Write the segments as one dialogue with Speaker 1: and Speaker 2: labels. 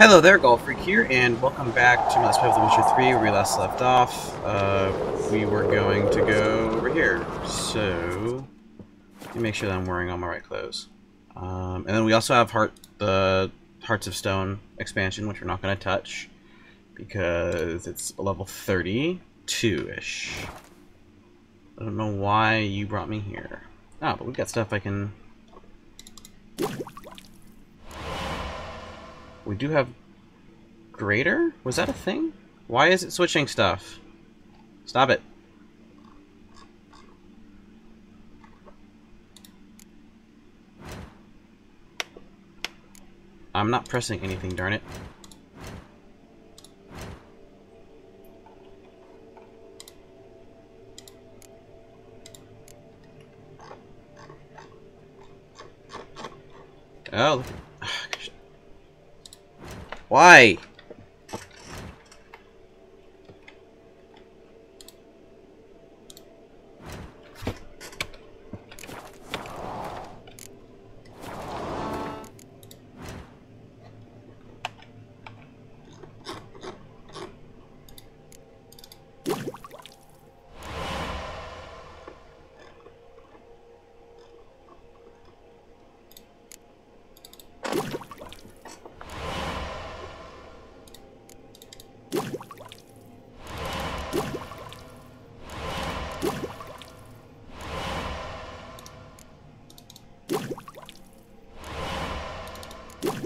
Speaker 1: Hello there, Golf Freak here, and welcome back to Let's Play of The Witcher 3, where we last left off. We were going to go over here, so let me make sure that I'm wearing all my right clothes. And then we also have the Hearts of Stone expansion, which we're not going to touch, because it's a level 32-ish. I don't know why you brought me here. Ah, but we've got stuff I can... We do have Greater? Was that a thing? Why is it switching stuff? Stop it. I'm not pressing anything, darn it. Oh, look at... Why?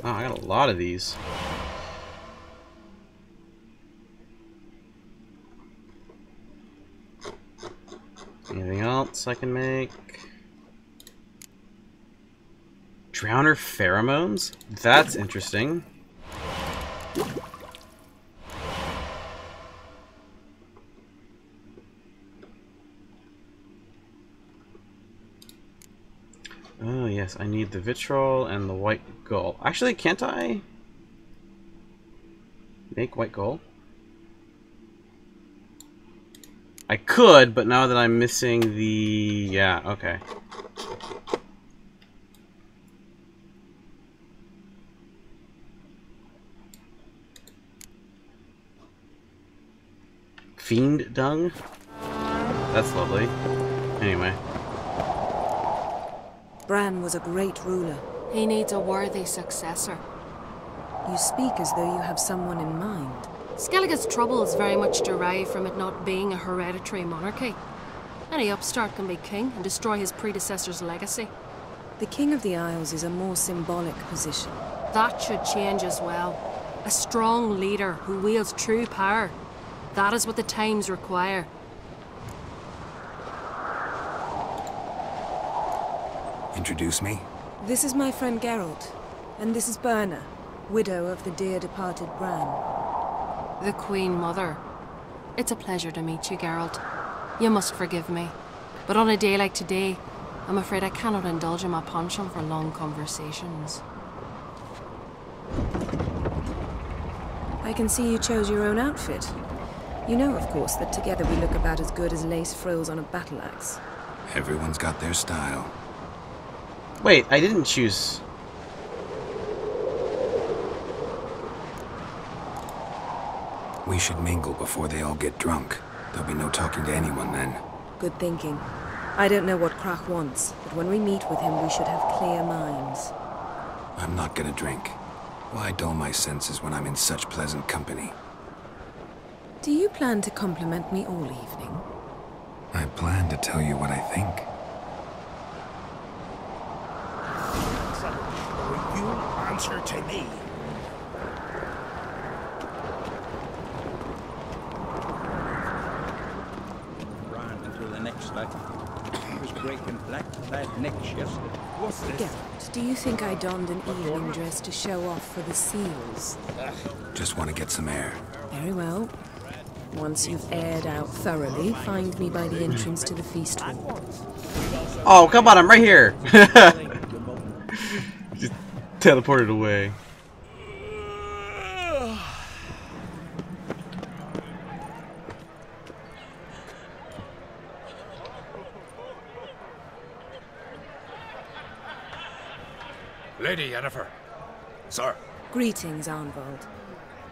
Speaker 1: Oh, I got a lot of these. Anything else I can make? Drowner pheromones? That's interesting. Oh yes, I need the vitriol and the white gold. Actually, can't I make white gold? I could, but now that I'm missing the... Yeah, okay. Fiend dung? That's lovely. Anyway.
Speaker 2: Bran was a great ruler.
Speaker 3: He needs a worthy successor.
Speaker 2: You speak as though you have someone in mind.
Speaker 3: Skellige's troubles very much derive from it not being a hereditary monarchy. Any upstart can be king and destroy his predecessor's legacy.
Speaker 2: The King of the Isles is a more symbolic position.
Speaker 3: That should change as well. A strong leader who wields true power. That is what the times require.
Speaker 4: Introduce me?
Speaker 2: This is my friend Geralt, and this is Birna, widow of the dear departed Bran.
Speaker 3: The Queen Mother. It's a pleasure to meet you, Geralt. You must forgive me. But on a day like today, I'm afraid I cannot indulge in my penchant for long conversations.
Speaker 2: I can see you chose your own outfit. You know, of course, that together we look about as good as lace frills on a battle axe.
Speaker 4: Everyone's got their style.
Speaker 1: Wait, I didn't choose...
Speaker 4: We should mingle before they all get drunk. There'll be no talking to anyone then.
Speaker 2: Good thinking. I don't know what Crach wants, but when we meet with him, we should have clear minds.
Speaker 4: I'm not gonna drink. Why dull my senses when I'm in such pleasant company?
Speaker 2: Do you plan to compliment me all evening?
Speaker 4: I plan to tell you what I think.
Speaker 5: You answer to me.
Speaker 6: Ran until the next light. He was breaking black necks yesterday. What's this?
Speaker 2: Geralt, do you think I donned an evening dress to show off for the seals?
Speaker 4: Just want to get some air.
Speaker 2: Very well. Once you've aired out thoroughly, find me by the entrance to the feast hall.
Speaker 1: Oh, come on, I'm right here! Just teleported away.
Speaker 5: Lady Yennefer. Sir.
Speaker 2: Greetings, Arnvald.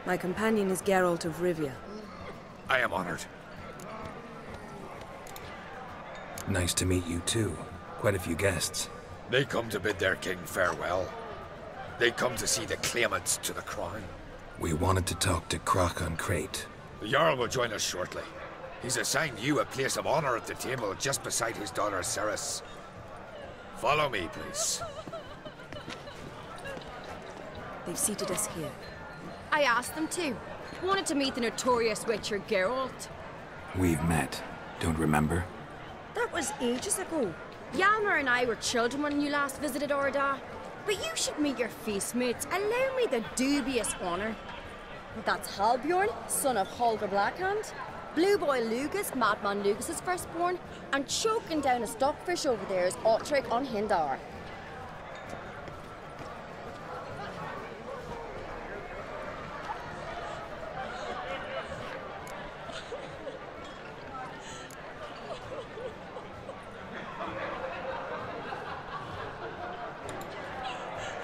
Speaker 2: My companion is Geralt of Rivia.
Speaker 5: I am honored.
Speaker 4: Nice to meet you too. Quite a few guests.
Speaker 5: They come to bid their king farewell. They come to see the claimants to the crown.
Speaker 4: We wanted to talk to Crach an Crate.
Speaker 5: The Jarl will join us shortly. He's assigned you a place of honor at the table just beside his daughter Cerys. Follow me, please.
Speaker 2: They've seated us here.
Speaker 7: I asked them to. Wanted to meet the notorious witcher Geralt.
Speaker 4: We've met. Don't remember?
Speaker 7: That was ages ago. Hjalmar and I were children when you last visited Orda. But you should meet your feast mates. Allow me the dubious honor. That's Halbjorn, son of Holger Blackhand. Blue Boy Lugus, Madman Lugus' firstborn. And choking down a stockfish over there is Otric on Hindar.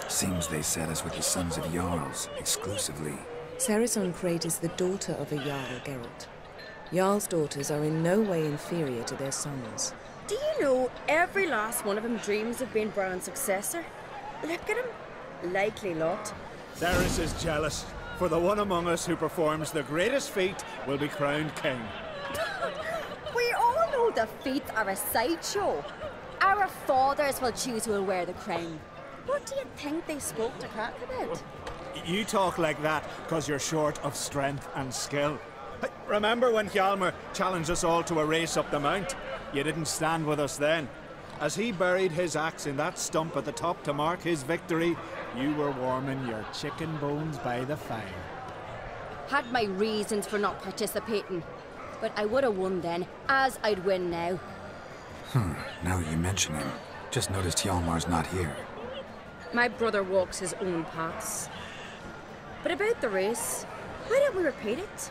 Speaker 4: Seems they set us with the sons of Jarls, exclusively.
Speaker 2: Cerys an Crate is the daughter of a Jarl, Geralt. Jarl's daughters are in no way inferior to their sons.
Speaker 7: Do you know every last one of them dreams of being Bran's successor? Look at him. Likely lot.
Speaker 8: Cerys is jealous, for the one among us who performs the greatest feat will be crowned king.
Speaker 7: We all know the feats are a sideshow. Our fathers will choose who will wear the crown. What do you think they spoke to Crach about?
Speaker 8: You talk like that because you're short of strength and skill. Remember when Hjalmar challenged us all to a race up the mount? You didn't stand with us then. As he buried his axe in that stump at the top to mark his victory, you were warming your chicken bones by the fire.
Speaker 7: Had my reasons for not participating. But I would have won then, as I'd win now.
Speaker 4: Now you mention him. Just noticed Hjalmar's not here.
Speaker 7: My brother walks his own paths. But about the race, why don't we repeat it?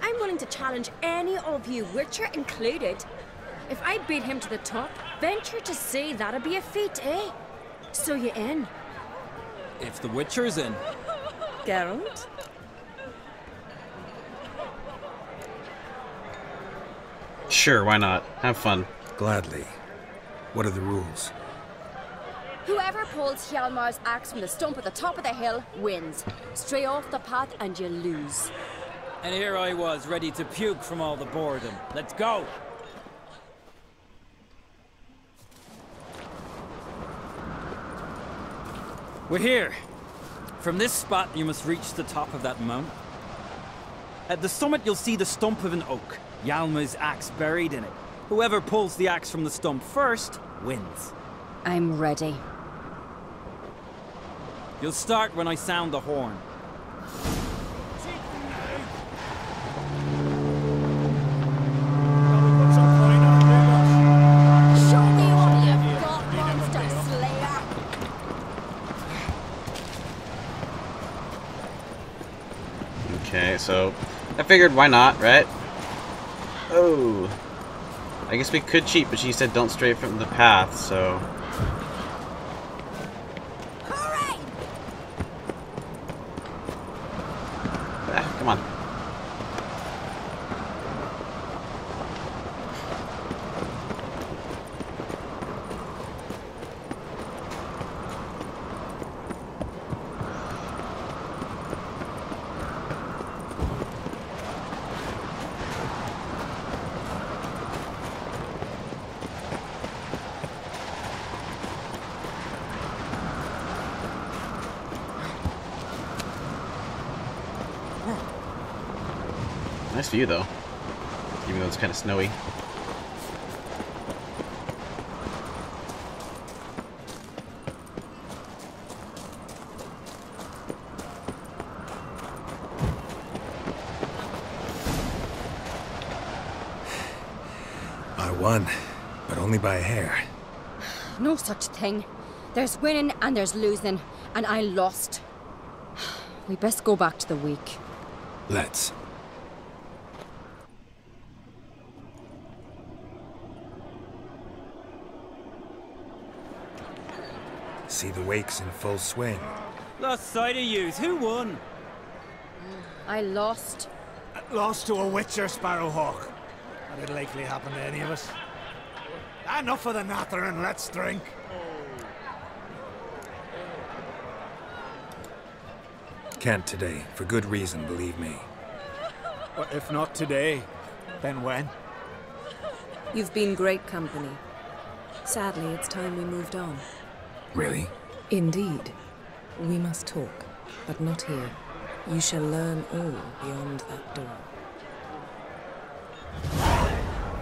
Speaker 7: I'm willing to challenge any of you, Witcher included. If I beat him to the top, venture to say that'd be a feat, eh? So you in?
Speaker 9: If the Witcher's in.
Speaker 2: Geralt?
Speaker 1: Sure, why not? Have fun.
Speaker 4: Gladly. What are the rules?
Speaker 7: Whoever pulls Hjalmar's axe from the stump at the top of the hill wins. Stray off the path and you lose.
Speaker 9: And here I was, ready to puke from all the boredom. Let's go! We're here. From this spot, you must reach the top of that mountain. At the summit, you'll see the stump of an oak. Hjalmar's axe buried in it. Whoever pulls the axe from the stump first, wins.
Speaker 7: I'm ready.
Speaker 9: You'll start when I sound the horn.
Speaker 7: Show me what you've got, Monster Slayer!
Speaker 1: Okay, so I figured why not, right? Oh. I guess we could cheat, but she said don't stray from the path, so...
Speaker 7: Hooray!
Speaker 1: Ah, come on. Nice view, though. Even though it's kind of snowy.
Speaker 4: I won, but only by a hair.
Speaker 7: No such thing. There's winning and there's losing, and I lost. We best go back to the week.
Speaker 4: Let's. See the wakes in full swing.
Speaker 9: Lost sight of yous. Who won?
Speaker 7: I lost.
Speaker 8: Lost to a witcher, Sparrowhawk. That'd likely happen to any of us. Enough of the natter and let's drink.
Speaker 4: Can't today, for good reason, believe me.
Speaker 8: But if not today, then when?
Speaker 2: You've been great company. Sadly, it's time we moved on.
Speaker 4: Really?
Speaker 2: Indeed. We must talk, but not here. You shall learn all beyond that door.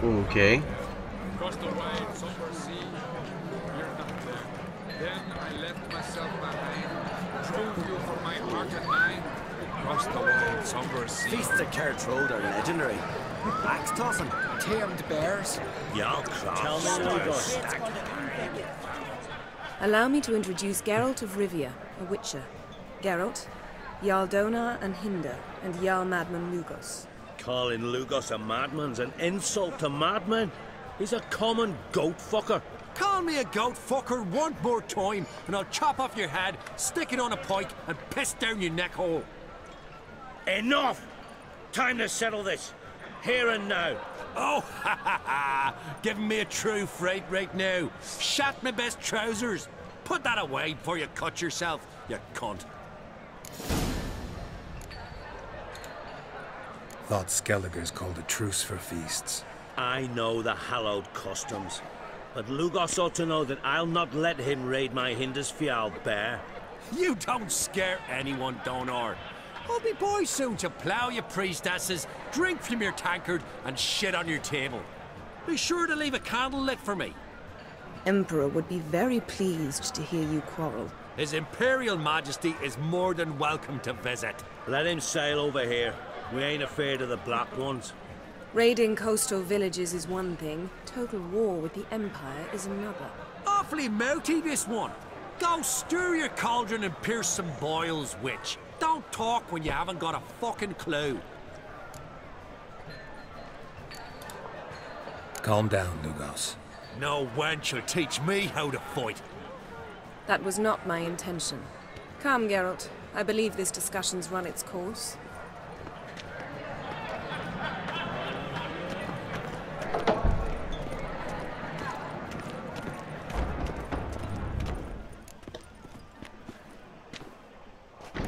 Speaker 1: Okay.
Speaker 10: Crossed the wide, somber sea. You're not there. Then I left myself behind. Drove you for my heart and mind. Crossed the wide, somber sea.
Speaker 11: Feasts at Carrot Road are legendary. Axe tossing.
Speaker 5: Tamed bears.
Speaker 11: Tell me Lugos.
Speaker 2: Allow me to introduce Geralt of Rivia, a witcher. Geralt, Jarl Donar and Hinder, and Jarl Madman Lugos.
Speaker 11: Calling Lugos a madman's an insult to madmen. He's a common goat fucker.
Speaker 12: Call me a goat fucker one more time, and I'll chop off your head, stick it on a pike, and piss down your neck hole.
Speaker 11: Enough! Time to settle this. Here and now.
Speaker 12: Oh, ha ha ha! Giving me a true fright right now. Shat my best trousers. Put that away before you cut yourself, you cunt.
Speaker 4: Thought Skelliger's called a truce for feasts.
Speaker 11: I know the hallowed customs, but Lugos ought to know that I'll not let him raid my Hindisfial bear.
Speaker 12: You don't scare anyone, Donar. I'll be boys soon to plough your priestesses, drink from your tankard, and shit on your table. Be sure to leave a candle lit for me.
Speaker 2: Emperor would be very pleased to hear you quarrel.
Speaker 12: His Imperial Majesty is more than welcome to visit.
Speaker 11: Let him sail over here. We ain't afraid of the Black Ones.
Speaker 2: Raiding coastal villages is one thing. Total war with the Empire is another.
Speaker 12: Awfully mouty, this one. Go stir your cauldron and pierce some boils, witch. Don't talk when you haven't got a fucking clue.
Speaker 4: Calm down, Lugos.
Speaker 12: No wench will teach me how to fight.
Speaker 2: That was not my intention. Come, Geralt. I believe this discussion's run its course.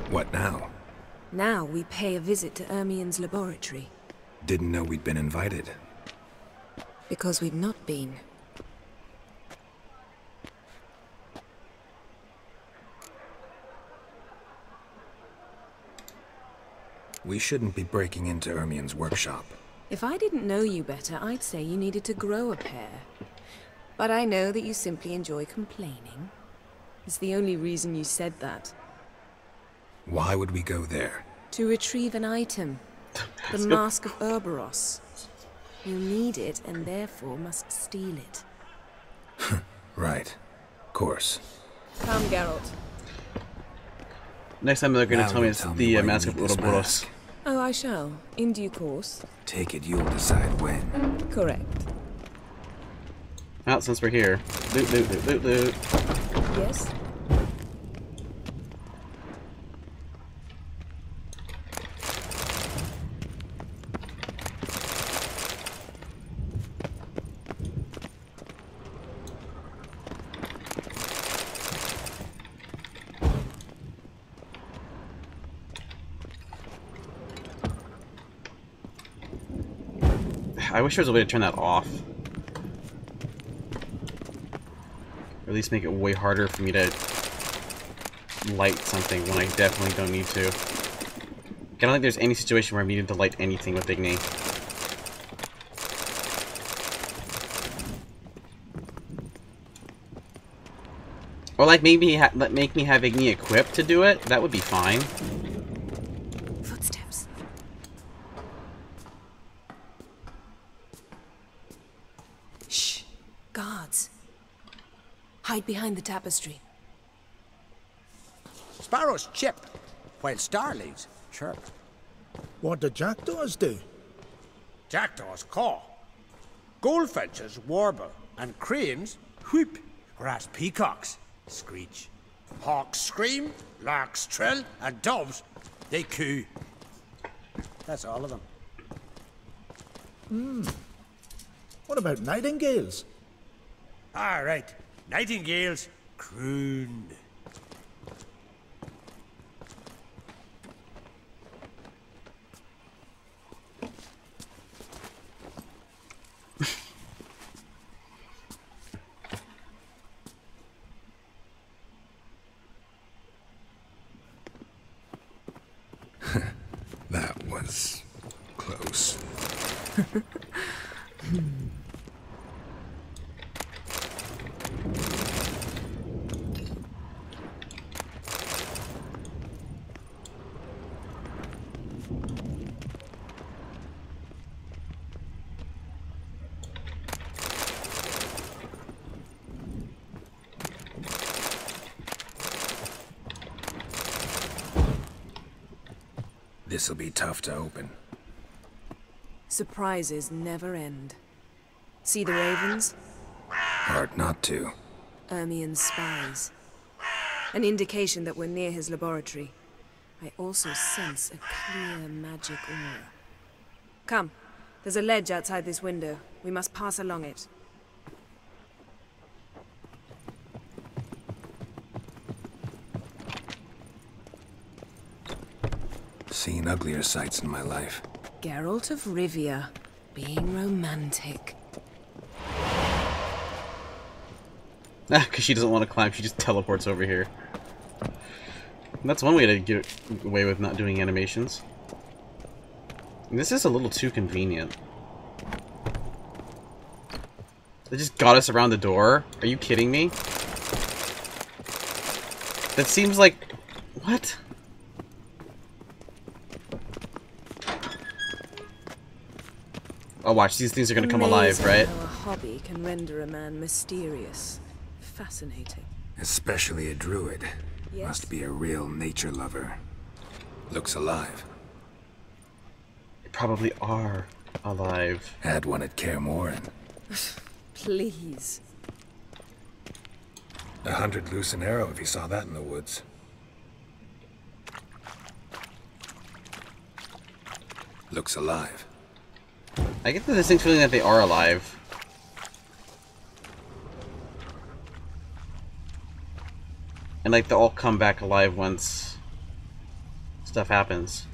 Speaker 4: What now?
Speaker 2: Now we pay a visit to Ermien's laboratory.
Speaker 4: Didn't know we'd been invited.
Speaker 2: Because we've not been.
Speaker 4: We shouldn't be breaking into Ermien's workshop.
Speaker 2: If I didn't know you better, I'd say you needed to grow a pair. But I know that you simply enjoy complaining. It's the only reason you said that.
Speaker 4: Why would we go there?
Speaker 2: To retrieve an item. The Mask of Urboros. You need it and therefore must steal it.
Speaker 4: Right. Course.
Speaker 2: Come, Geralt.
Speaker 1: Next time they're going to tell me it's the Mask of
Speaker 4: this
Speaker 1: Ouroboros.
Speaker 4: mask.
Speaker 2: Oh, I shall. In due course.
Speaker 4: Take it you'll decide when.
Speaker 2: Correct.
Speaker 1: Well, since we're here. Loot, loot, loot, loot, loot.
Speaker 2: Yes?
Speaker 1: I wish there was a way to turn that off. Or at least make it way harder for me to light something when I definitely don't need to. I don't think there's any situation where I'm needing to light anything with Igni. Or like maybe make me have Igni equipped to do it. That would be fine.
Speaker 2: Footsteps. Shh. Guards. Hide behind the tapestry.
Speaker 13: Sparrows chip, while starlings chirp.
Speaker 14: What do jackdaws do?
Speaker 13: Jackdaws caw. Goldfinches warble, and cranes whoop, whereas peacocks screech. Hawks scream, larks trill, and doves, they coo. That's all of them.
Speaker 14: What about nightingales?
Speaker 13: All right, nightingales croon.
Speaker 4: That was close. This'll be tough to open.
Speaker 2: Surprises never end. See the ravens?
Speaker 4: Hard not to.
Speaker 2: Ermien's spies. An indication that we're near his laboratory. I also sense a clear magic aura. Come, there's a ledge outside this window. We must pass along it.
Speaker 4: Seen uglier sights in my life.
Speaker 2: Geralt of Rivia, being romantic.
Speaker 1: Because she doesn't want to climb, she just teleports over here. And that's one way to get away with not doing animations. And this is a little too convenient. They just got us around the door? Are you kidding me? That seems like... What? Oh, watch, these things are gonna come alive, right?
Speaker 2: How a hobby can render a man mysterious. Fascinating.
Speaker 4: Especially a druid.
Speaker 2: Yes.
Speaker 4: Must be a real nature lover. Looks alive.
Speaker 1: They probably are alive.
Speaker 4: Had one at Kaer Morhen.
Speaker 2: Please.
Speaker 4: 100 loose an arrow if you saw that in the woods. Looks alive.
Speaker 1: I get the distinct feeling that they are alive. And like they'll all come back alive once stuff happens.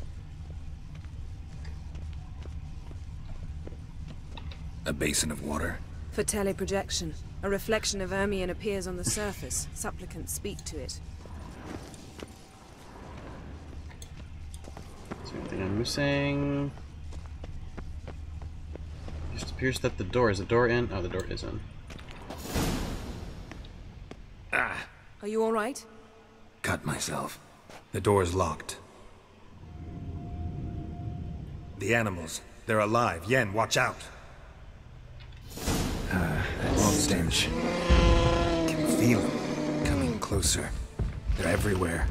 Speaker 4: A basin of water.
Speaker 2: For teleprojection, a reflection of Ermien appears on the surface. Supplicants speak to it.
Speaker 1: Is there anything I'm missing? Just appears that the door is the door in. Oh, the door is in.
Speaker 2: Are you all right?
Speaker 4: Cut myself. The door's locked. The animals. They're alive. Yen, watch out. Wrong stench. Can feel them coming closer. They're everywhere.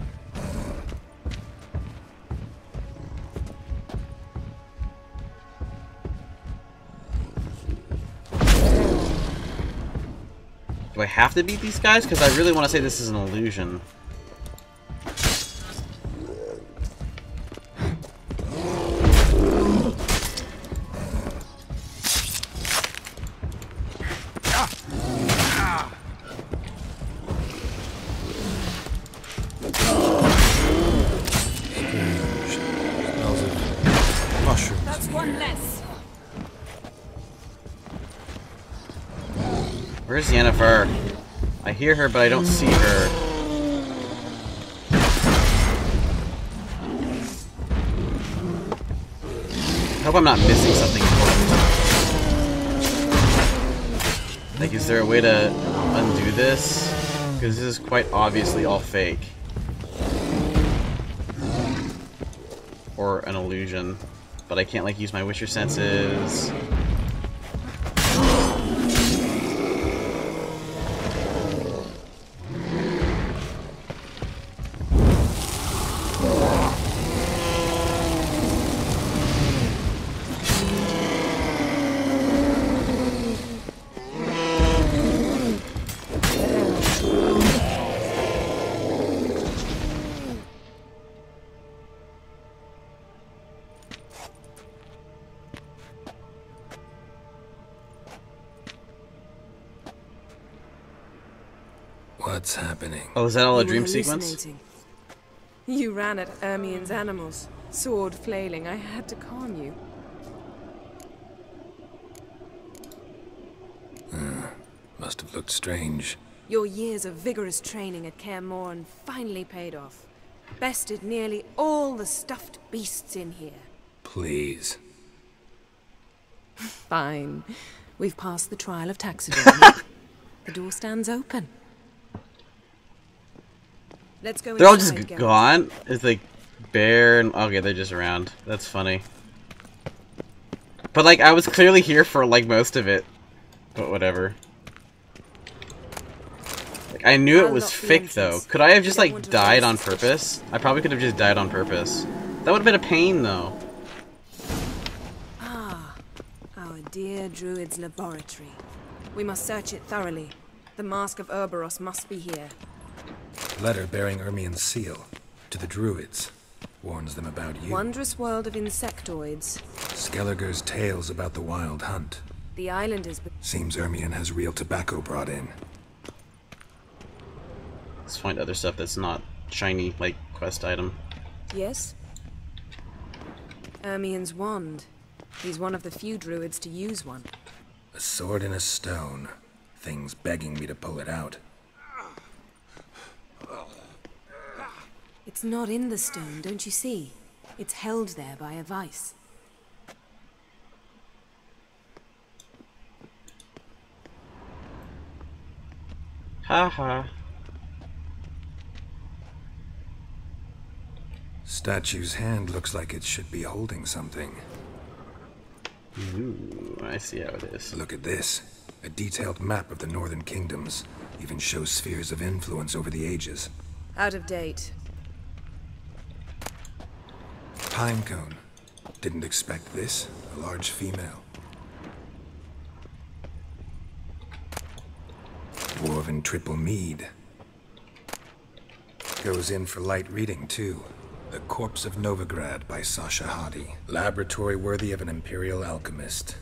Speaker 1: Do I have to beat these guys? Because I really want to say this is an illusion.
Speaker 2: That's one less.
Speaker 1: Where's Yennefer? I hear her, but I don't see her. I hope I'm not missing something important. Like, is there a way to undo this? Because this is quite obviously all fake. Or an illusion. But I can't, like, use my Witcher senses.
Speaker 4: What's happening?
Speaker 1: Oh, is that all a
Speaker 2: You were
Speaker 1: dream sequence?
Speaker 2: hallucinating. You ran at Ermien's animals, sword flailing. I had to calm you.
Speaker 4: Must have looked strange.
Speaker 2: Your years of vigorous training at Kaer Morhen finally paid off. Bested nearly all the stuffed beasts in here.
Speaker 4: Please.
Speaker 2: Fine. We've passed the trial of taxidermy. The door stands open. Let's go
Speaker 1: They're all
Speaker 2: inside,
Speaker 1: just
Speaker 2: Geralt.
Speaker 1: gone? It's like Bear and... Okay, they're just around. That's funny. But like, I was clearly here for like most of it. But whatever. Like, I knew it was fake though. Could I have just like died on purpose? I probably could have just died on purpose. That would have been a pain though.
Speaker 2: Ah, our dear Druid's laboratory. We must search it thoroughly. The Mask of Urboros must be here.
Speaker 4: Letter bearing Ermien's seal to the Druids. Warns them about you.
Speaker 2: Wondrous world of insectoids.
Speaker 4: Skelliger's tales about the wild hunt.
Speaker 2: The island is...
Speaker 4: Seems Ermien has real tobacco brought in.
Speaker 1: Let's find other stuff that's not shiny, like quest item.
Speaker 2: Yes? Ermien's wand. He's one of the few druids to use one.
Speaker 4: A sword in a stone. Things begging me to pull it out.
Speaker 2: It's not in the stone, don't you see? It's held there by a vice.
Speaker 1: Haha.
Speaker 4: Statue's hand looks like it should be holding something.
Speaker 1: Ooh, I see how it is.
Speaker 4: Look at this. A detailed map of the Northern Kingdoms. Even shows spheres of influence over the ages.
Speaker 2: Out of date.
Speaker 4: Pinecone. Didn't expect this. A large female. Dwarven triple mead. Goes in for light reading, too. The Corpse of Novigrad by Sasha Hadi. Laboratory worthy of an imperial alchemist.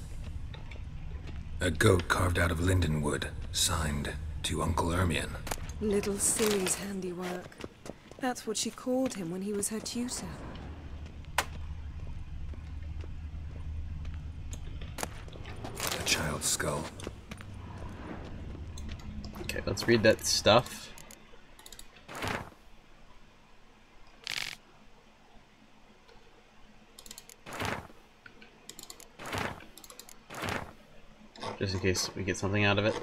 Speaker 4: A goat carved out of lindenwood. Signed, to Uncle Ermien.
Speaker 2: Little Ciri's handiwork. That's what she called him when he was her tutor.
Speaker 4: A child's skull.
Speaker 1: Okay, let's read that stuff. Just in case we get something out of it.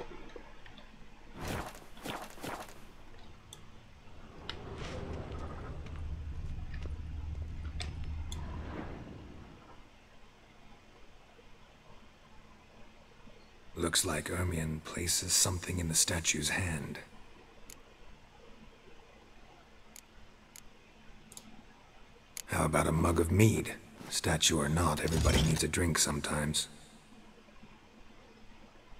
Speaker 4: Looks like Ermien places something in the statue's hand. How about a mug of mead? Statue or not, everybody needs a drink sometimes.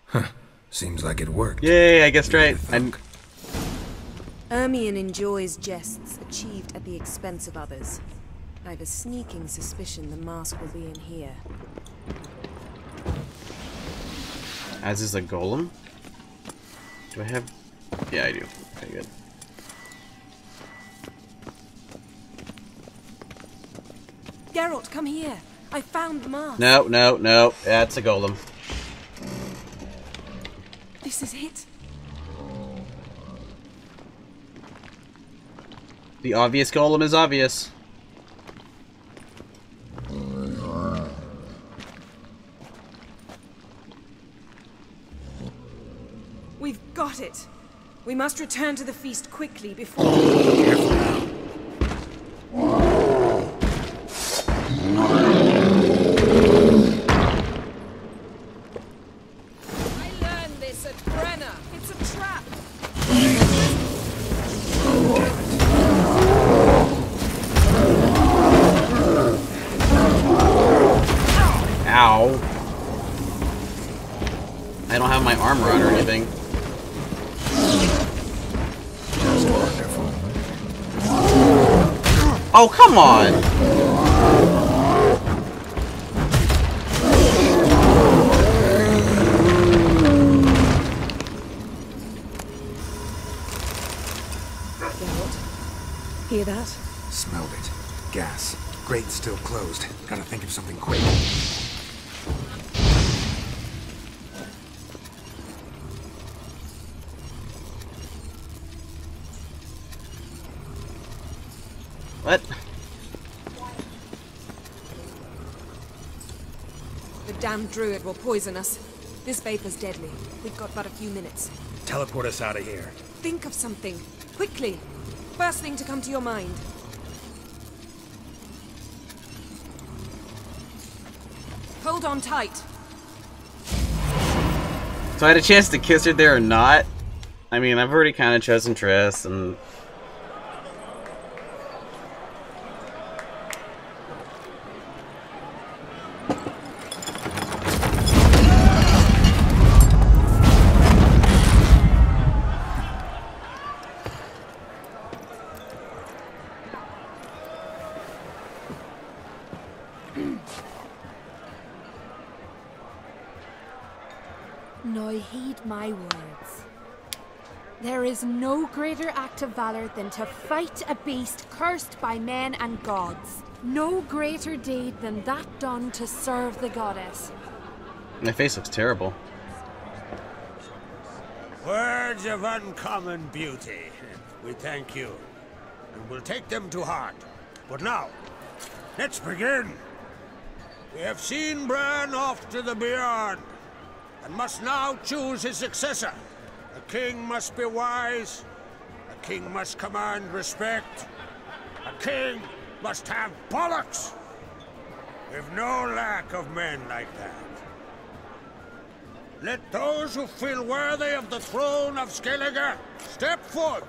Speaker 4: Huh. Seems like it worked.
Speaker 1: Yay, I guessed right.
Speaker 2: Ermien enjoys jests achieved at the expense of others. I've a sneaking suspicion the mask will be in here.
Speaker 1: As is a golem? Do I have... Yeah, I do. Okay, good.
Speaker 2: Geralt, come here. I found the mask.
Speaker 1: No, no, no. That's a golem.
Speaker 2: This is it.
Speaker 1: The obvious golem is obvious.
Speaker 2: We've got it. We must return to the feast quickly before... Careful now. I learned this at Brenna. It's a trap.
Speaker 1: Ow. I don't have my armor on or anything.
Speaker 4: Just wonderful.
Speaker 1: Oh, come on!
Speaker 2: Hear that?
Speaker 4: Smelled it. Gas. Grate still closed. Gotta think of something quick.
Speaker 1: What?
Speaker 2: The damned druid will poison us. This vapor's deadly. We've got but a few minutes.
Speaker 4: Teleport us out of here.
Speaker 2: Think of something. Quickly. First thing to come to your mind. Hold on tight.
Speaker 1: So I had a chance to kiss her there or not? I mean, I've already kind of chosen Triss, and...
Speaker 15: Now heed my words. There is no greater act of valor than to fight a beast cursed by men and gods. No greater deed than that done to serve the goddess.
Speaker 1: My face looks terrible.
Speaker 13: Words of uncommon beauty. We thank you, and we'll take them to heart. But now, let's begin. We have seen Bran off to the beyond, and must now choose his successor. A king must be wise. A king must command respect. A king must have bollocks. We've no lack of men like that. Let those who feel worthy of the throne of Skellige step forth.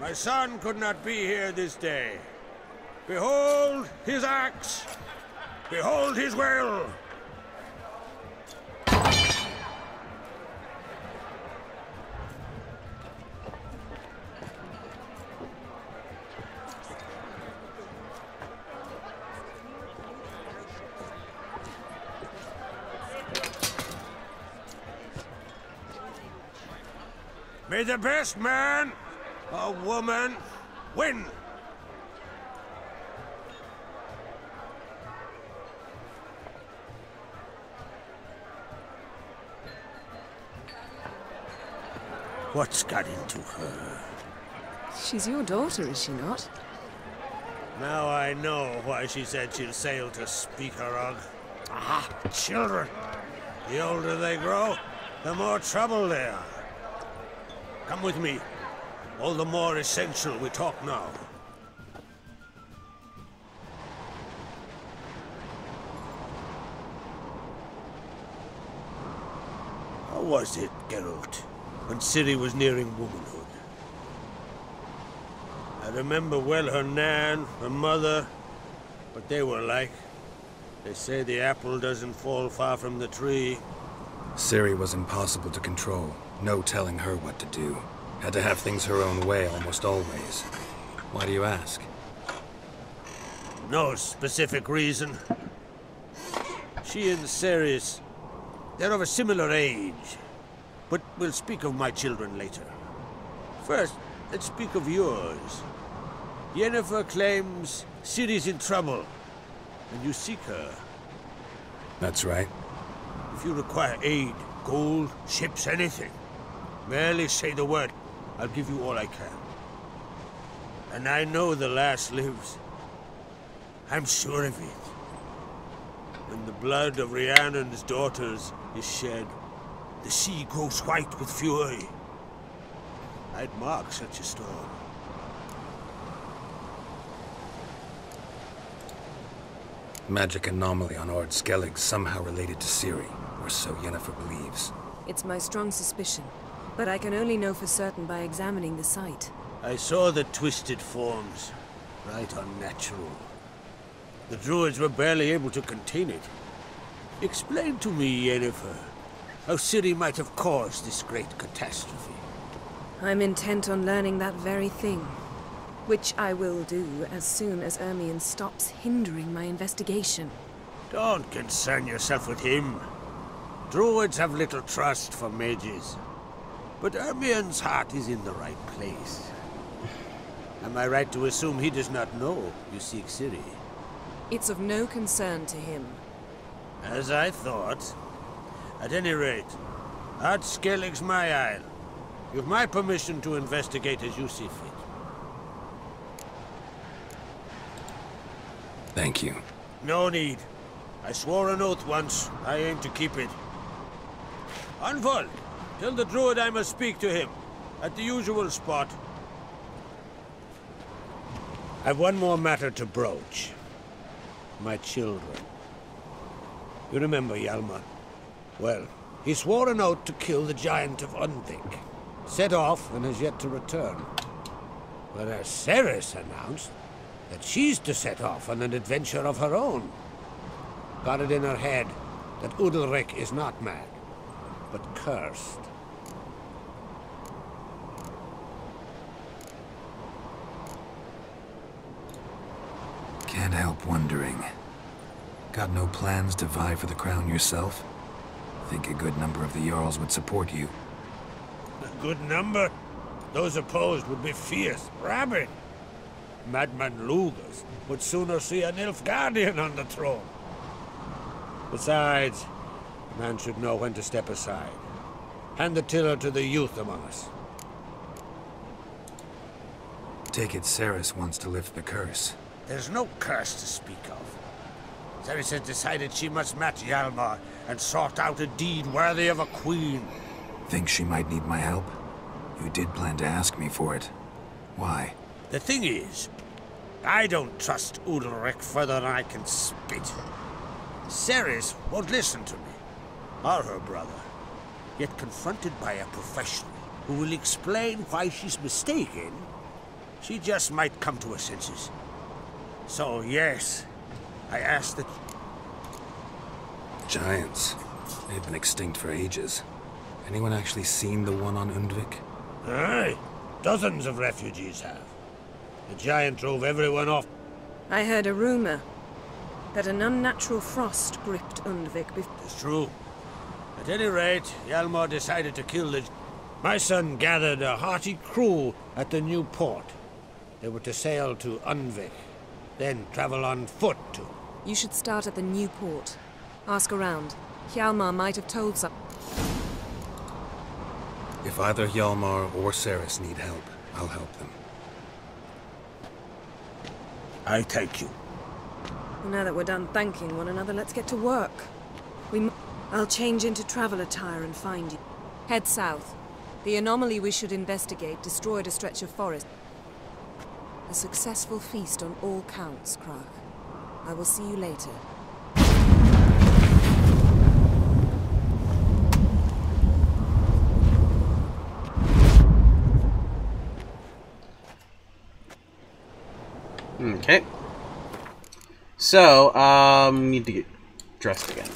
Speaker 13: My son could not be here this day. Behold his axe. Behold his will. May the best man or woman win. What's got into her?
Speaker 2: She's your daughter, is she not?
Speaker 13: Now I know why she said she'll sail to Speakerog. Ah, children. The older they grow, the more trouble they are. Come with me. All the more essential we talk now. How was it, Geralt, when Ciri was nearing womanhood? I remember well her nan, her mother, what they were like. They say the apple doesn't fall far from the tree.
Speaker 4: Ciri was impossible to control. No telling her what to do. Had to have things her own way almost always. Why do you ask?
Speaker 13: No specific reason. She and Ceres, they're of a similar age. But we'll speak of my children later. First, let's speak of yours. Yennefer claims Ciri's in trouble, and you seek her.
Speaker 4: That's right.
Speaker 13: If you require aid, gold, ships, anything, merely say the word. I'll give you all I can. And I know the lass lives. I'm sure of it. When the blood of Rhiannon's daughters is shed, the sea grows white with fury. I'd mark such a storm.
Speaker 4: Magic anomaly on Ord Skellig somehow related to Ciri, or so Yennefer believes.
Speaker 2: It's my strong suspicion, but I can only know for certain by examining the site.
Speaker 13: I saw the twisted forms. Right unnatural. The druids were barely able to contain it. Explain to me, Yennefer, how Ciri might have caused this great catastrophe.
Speaker 2: I'm intent on learning that very thing, which I will do as soon as Ermion stops hindering my investigation.
Speaker 13: Don't concern yourself with him. Druids have little trust for mages. But Ermion's heart is in the right place. Am I right to assume he does not know you seek Ciri?
Speaker 2: It's of no concern to him.
Speaker 13: As I thought. At any rate, Ard Skellig's my isle. You've my permission to investigate as you see fit.
Speaker 4: Thank you.
Speaker 13: No need. I swore an oath once. I aim to keep it. Anvald, tell the druid I must speak to him. At the usual spot. I've one more matter to broach. My children. You remember Hjalmar? Well, he swore an oath to kill the Giant of Undvik. Set off and has yet to return. Whereas Cerys announced that she's to set off on an adventure of her own. Got it in her head that Udalryk is not mad, but cursed.
Speaker 4: Can't help wondering. Got no plans to vie for the crown yourself? Think a good number of the Jarls would support you.
Speaker 13: A good number? Those opposed would be fierce, rabid. Madman Lugas would sooner see an Nilfgaardian on the throne. Besides, a man should know when to step aside. Hand the tiller to the youth among us.
Speaker 4: Take it Cerys wants to lift the curse.
Speaker 13: There's no curse to speak of. Cerys has decided she must match Hjalmar and sort out a deed worthy of a queen.
Speaker 4: Think she might need my help? You did plan to ask me for it. Why?
Speaker 13: The thing is, I don't trust Udalryk further than I can spit. Cerys won't listen to me, or her brother. Yet confronted by a professional who will explain why she's mistaken, she just might come to her senses. So yes, I ask that...
Speaker 4: Giants. They've been extinct for ages. Anyone actually seen the one on Undvik?
Speaker 13: Aye, dozens of refugees have. The giant drove everyone off.
Speaker 2: I heard a rumor that an unnatural frost gripped Undvik before...
Speaker 13: It's true. At any rate, Hjalmar decided to kill the... My son gathered a hearty crew at the new port. They were to sail to Undvik, then travel on foot to...
Speaker 2: You should start at the new port. Ask around. Hjalmar might have told some...
Speaker 4: If either Hjalmar or Cerys need help, I'll help them.
Speaker 13: I thank you.
Speaker 2: Well, now that we're done thanking one another, let's get to work. I'll change into travel attire and find you. Head south. The anomaly we should investigate destroyed a stretch of forest. A successful feast on all counts, Crach. I will see you later.
Speaker 1: Okay. So, need to get dressed again.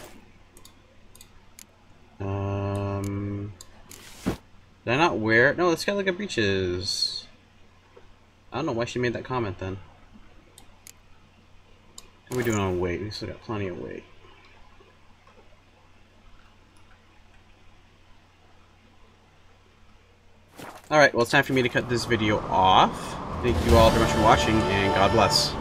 Speaker 1: Did I not wear? No, this guy look at breeches. I don't know why she made that comment then. How are we doing on weight? We still got plenty of weight. Alright, well it's time for me to cut this video off. Thank you all very much for watching, and God bless.